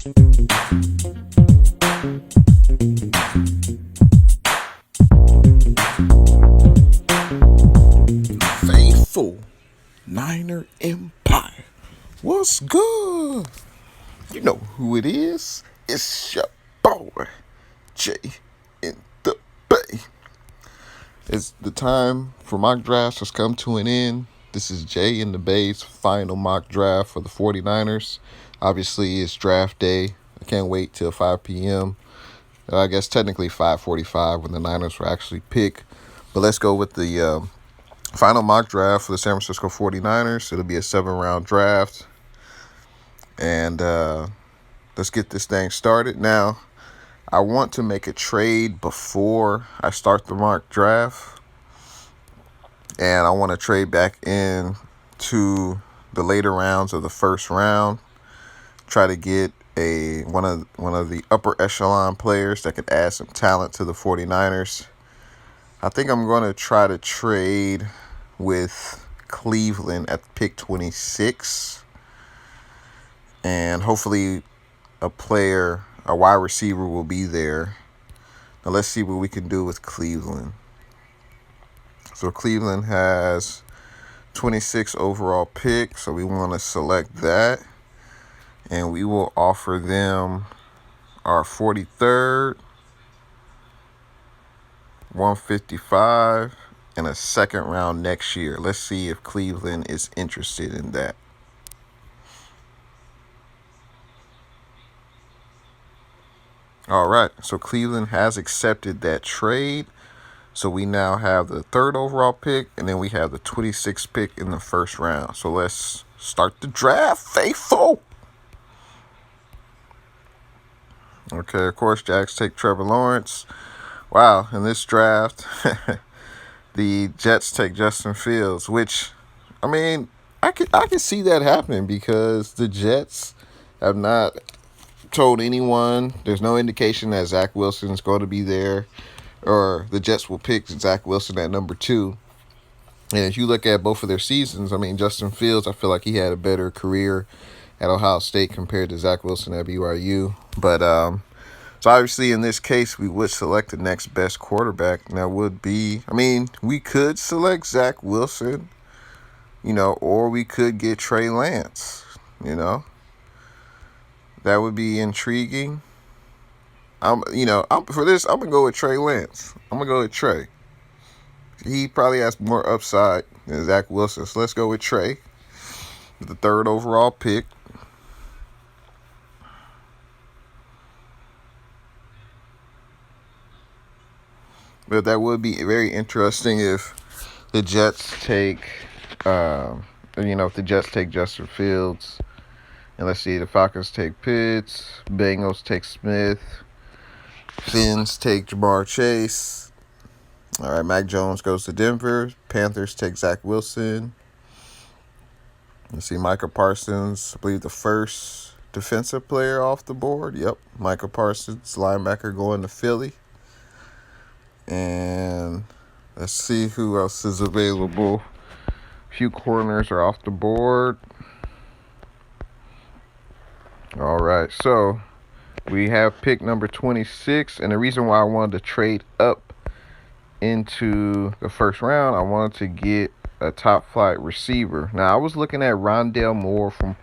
Faithful Niner Empire. What's good? You know who it is. It's your boy, Jay in the Bay. It's the time for mock drafts has come to an end. This is Jay in the Bay's final mock draft for the 49ers. Obviously, it's draft day. I can't wait till 5 p.m. I guess technically 5:45 when the Niners will actually pick. But let's go with the final mock draft for the San Francisco 49ers. It'll be a 7-round draft. And let's get this thing started. Now, I want to make a trade before I start the mock draft. And I want to trade back in to the later rounds of the first round. Try to get one of the upper echelon players that could add some talent to the 49ers. I think I'm going to try to trade with Cleveland at pick 26. And hopefully a wide receiver will be there. Now let's see what we can do with Cleveland. So Cleveland has 26 overall pick, so we want to select that. And we will offer them our 43rd, 155, and a second round next year. Let's see if Cleveland is interested in that. All right, so Cleveland has accepted that trade. So we now have the 3rd overall pick, and then we have the 26th pick in the first round. So let's start the draft, faithful. Okay, of course, Jags take Trevor Lawrence. Wow, in this draft, the Jets take Justin Fields, which, I mean, I can see that happening because the Jets have not told anyone. There's no indication that Zach Wilson's going to be there, or the Jets will pick Zach Wilson at number 2. And if you look at both of their seasons, I mean, Justin Fields, I feel like he had a better career at Ohio State compared to Zach Wilson at BYU. But so obviously in this case, we would select the next best quarterback. And that would be, I mean, we could select Zach Wilson, or we could get Trey Lance, That would be intriguing. For this, I'm going to go with Trey Lance. I'm going to go with Trey. He probably has more upside than Zach Wilson. So let's go with Trey, the 3rd overall pick. But that would be very interesting if the Jets take, if the Jets take Justin Fields. And let's see, the Falcons take Pitts, Bengals take Smith, Finns take Jamar Chase. All right, Mac Jones goes to Denver. Panthers take Zach Wilson. Let's see, Micah Parsons, I believe the first defensive player off the board. Yep, Micah Parsons, linebacker, going to Philly. And let's see who else is available. A few corners are off the board. All right, so we have pick number 26. And the reason why I wanted to trade up into the first round, I wanted to get a top flight receiver. Now, I was looking at Rondell Moore from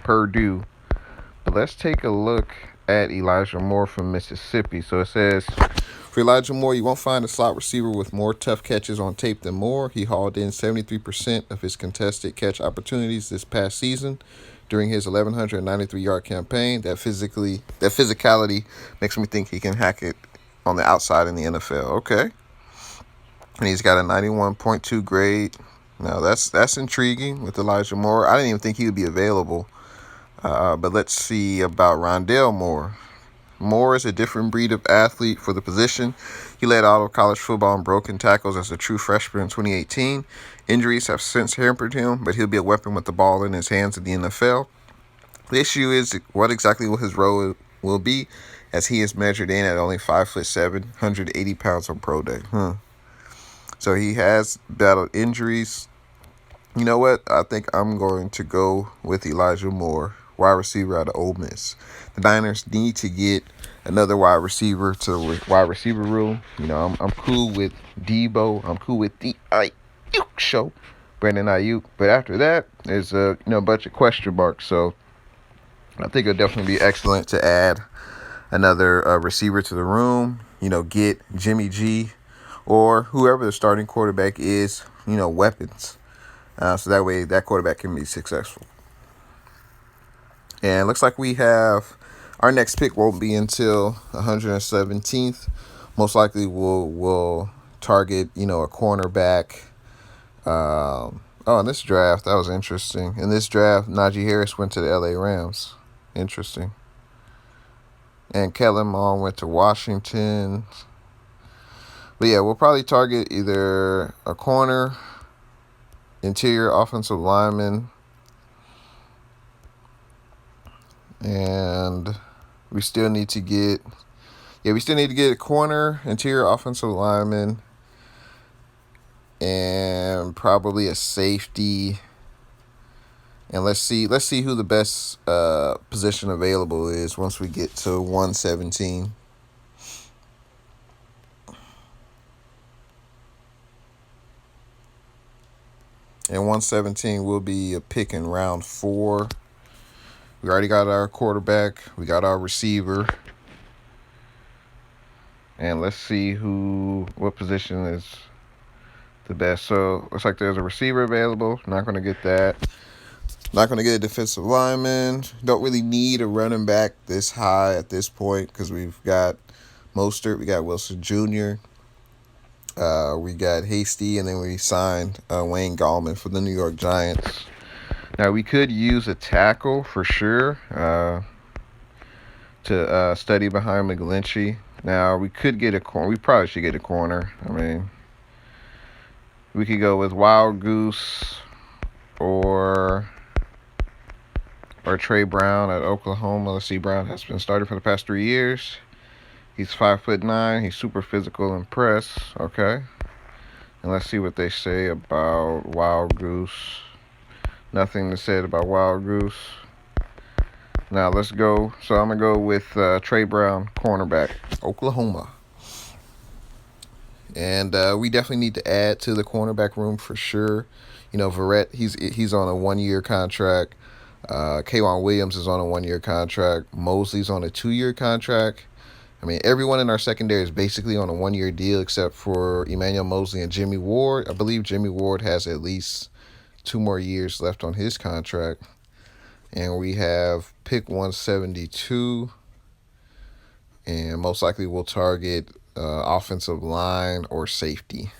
Purdue. But let's take a look at Elijah Moore from Mississippi. So it says, for Elijah Moore, you won't find a slot receiver with more tough catches on tape than Moore. He hauled in 73% of his contested catch opportunities this past season during his 1,193-yard campaign. That physicality makes me think he can hack it on the outside in the NFL. Okay. And he's got a 91.2 grade. Now, that's intriguing with Elijah Moore. I didn't even think he would be available. But let's see about Rondell Moore. Moore is a different breed of athlete for the position. He led all of college football in broken tackles as a true freshman in 2018. Injuries have since hampered him, but he'll be a weapon with the ball in his hands in the NFL. The issue is what exactly his role will be, as he is measured in at only 5'7", 180 pounds on pro day. So he has battled injuries. You know what? I think I'm going to go with Elijah Moore. wide receiver out of Ole Miss. The Niners need to get another wide receiver to the wide receiver room. You know, I'm cool with Debo. I'm cool with the Ayuk show, Brandon Ayuk. But after that, there's a bunch of question marks. So I think it'll definitely be excellent to add another receiver to the room. You know, get Jimmy G or whoever the starting quarterback is. You know, weapons. So that way that quarterback can be successful. And it looks like we have our next pick won't be until 117th. Most likely we'll target, a cornerback. In this draft, that was interesting. In this draft, Najee Harris went to the LA Rams. Interesting. And Kellen Mond went to Washington. But yeah, we'll probably target either a corner, interior offensive lineman, and we still need to get a corner, interior offensive lineman, and probably a safety. And let's see who the best position available is once we get to 117. And 117 will be a pick in round 4. We already got our quarterback. We got our receiver. And let's see what position is the best. So looks like there's a receiver available. Not going to get that. Not going to get a defensive lineman. Don't really need a running back this high at this point because we've got Mostert. We got Wilson Jr. We got Hasty, and then we signed Wayne Gallman for the New York Giants. Now, we could use a tackle for sure to study behind McGlinchey. Now, we could get a corner. We probably should get a corner. I mean, we could go with Wild Goose or Trey Brown at Oklahoma. Let's see, Brown has been starting for the past 3 years. He's 5'9". He's super physical and press. Okay. And let's see what they say about Wild Goose. Nothing to say about Wild Goose. Now let's go. So I'm going to go with Trey Brown, cornerback, Oklahoma. And we definitely need to add to the cornerback room for sure. Verrett, he's on a 1-year contract. K'Wan Williams is on a 1-year contract. Mosley's on a 2-year contract. I mean, everyone in our secondary is basically on a 1-year deal except for Emmanuel Mosley and Jimmy Ward. I believe Jimmy Ward has at least 2 more years left on his contract. And we have pick 172. And most likely we'll target offensive line or safety.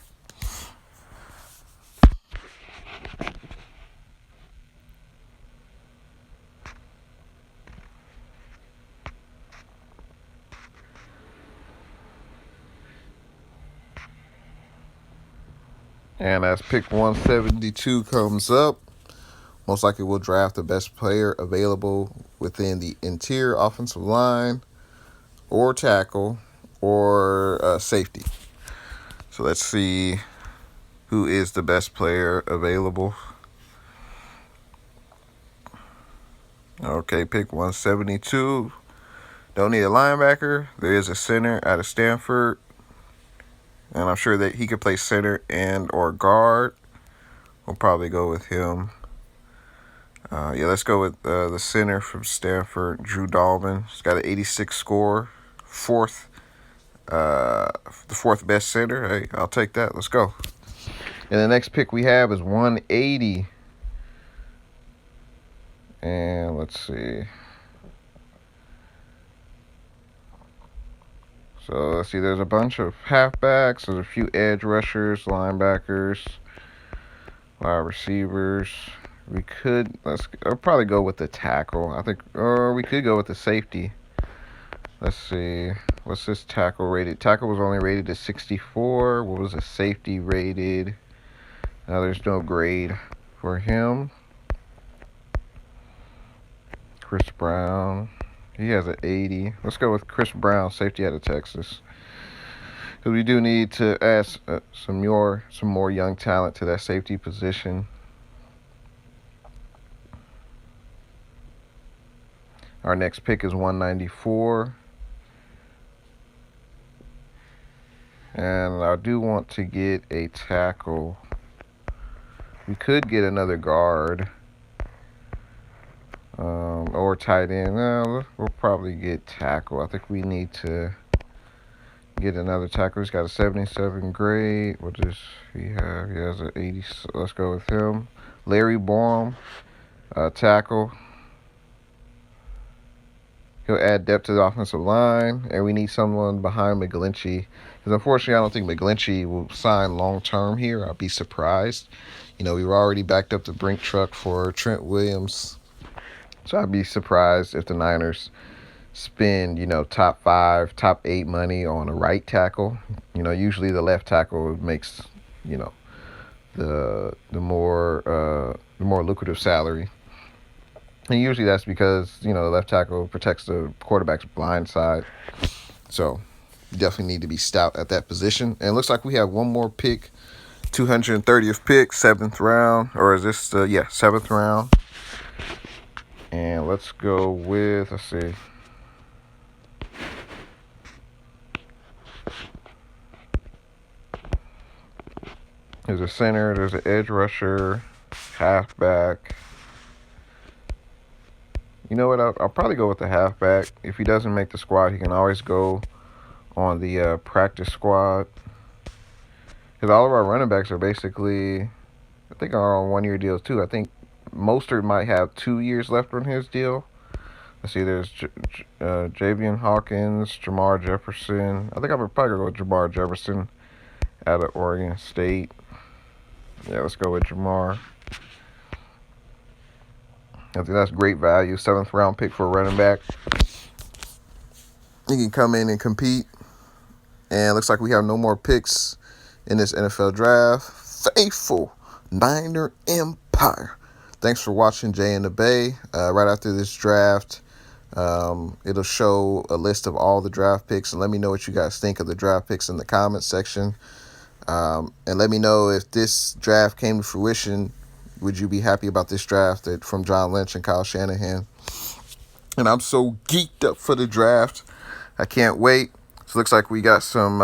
And as pick 172 comes up, most likely we'll draft the best player available within the interior offensive line or tackle or safety. So let's see who is the best player available. Okay, pick 172. Don't need a linebacker. There is a center out of Stanford. And I'm sure that he could play center and or guard. We'll probably go with him. Let's go with the center from Stanford, Drew Dalman. He's got an 86 score, the fourth best center. Hey, I'll take that. Let's go. And the next pick we have is 180. And let's see. So let's see. There's a bunch of halfbacks. There's a few edge rushers, linebackers, wide receivers. I'll probably go with the tackle. Or we could go with the safety. Let's see. What's this tackle rated? Tackle was only rated to 64. What was the safety rated? Now there's no grade for him. Chris Brown. He has an 80. Let's go with Chris Brown, safety out of Texas. Because we do need to add some more young talent to that safety position. Our next pick is 194. And I do want to get a tackle. We could get another guard. Or tight end. We'll probably get tackle. I think we need to get another tackle. He's got a 77 grade. What does he have? He has an 80. So let's go with him. Larry Baum, tackle. He'll add depth to the offensive line, and we need someone behind McGlinchey. Because unfortunately, I don't think McGlinchey will sign long-term here. I'll be surprised. We were already backed up the Brink truck for Trent Williams. So I'd be surprised if the Niners spend, top 5, top 8 money on a right tackle. Usually the left tackle makes, the more lucrative salary. And usually that's because, the left tackle protects the quarterback's blind side. So you definitely need to be stout at that position. And it looks like we have one more pick, 230th pick, 7th round. Or is this, 7th round. And let's go with, let's see. There's a center, there's an edge rusher, halfback. You know what? I'll probably go with the halfback. If he doesn't make the squad, he can always go on the practice squad. Because all of our running backs are basically, I think, are on one-year deals too. I think Mostert might have 2 years left on his deal. Let's see, there's Javian Hawkins, Jamar Jefferson. I think I'm probably going to go with Jamar Jefferson out of Oregon State. Yeah, let's go with Jamar. I think that's great value. 7th round pick for a running back. He can come in and compete. And it looks like we have no more picks in this NFL draft. Faithful Niner Empire. Thanks for watching Jay and the Bay. Right after this draft, it'll show a list of all the draft picks. And let me know what you guys think of the draft picks in the comments section. And let me know if this draft came to fruition. Would you be happy about this draft from John Lynch and Kyle Shanahan? And I'm so geeked up for the draft. I can't wait. So it looks like we got some,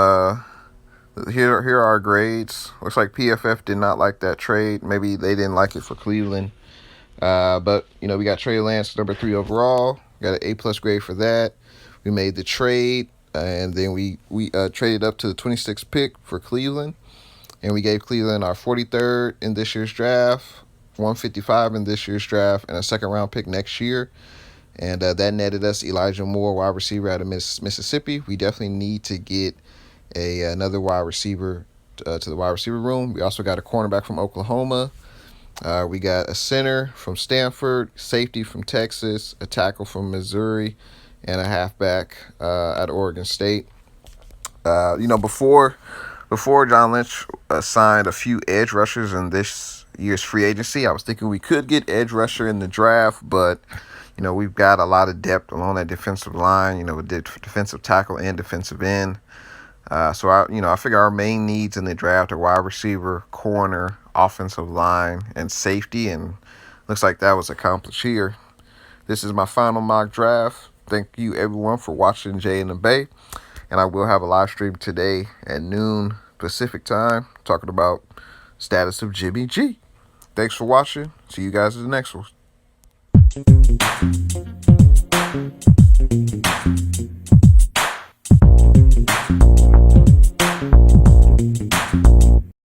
here are our grades. Looks like PFF did not like that trade. Maybe they didn't like it for Cleveland. But, we got Trey Lance, number 3 overall. Got an A+ grade for that. We made the trade, and then we traded up to the 26th pick for Cleveland. And we gave Cleveland our 43rd in this year's draft, 155 in this year's draft, and a 2nd round pick next year. And that netted us Elijah Moore, wide receiver out of Mississippi. We definitely need to get another wide receiver to the wide receiver room. We also got a cornerback from Oklahoma. We got a center from Stanford, safety from Texas, a tackle from Missouri, and a halfback at Oregon State. Before John Lynch signed a few edge rushers in this year's free agency, I was thinking we could get edge rusher in the draft, but we've got a lot of depth along that defensive line. With defensive tackle and defensive end. So I figure our main needs in the draft are wide receiver, corner, offensive line, and safety, and looks like that was accomplished here. This is my final mock draft. Thank you everyone for watching Jay and the Bay, and I will have a live stream today at noon Pacific time talking about status of Jimmy G. Thanks for watching. See you guys in the next one.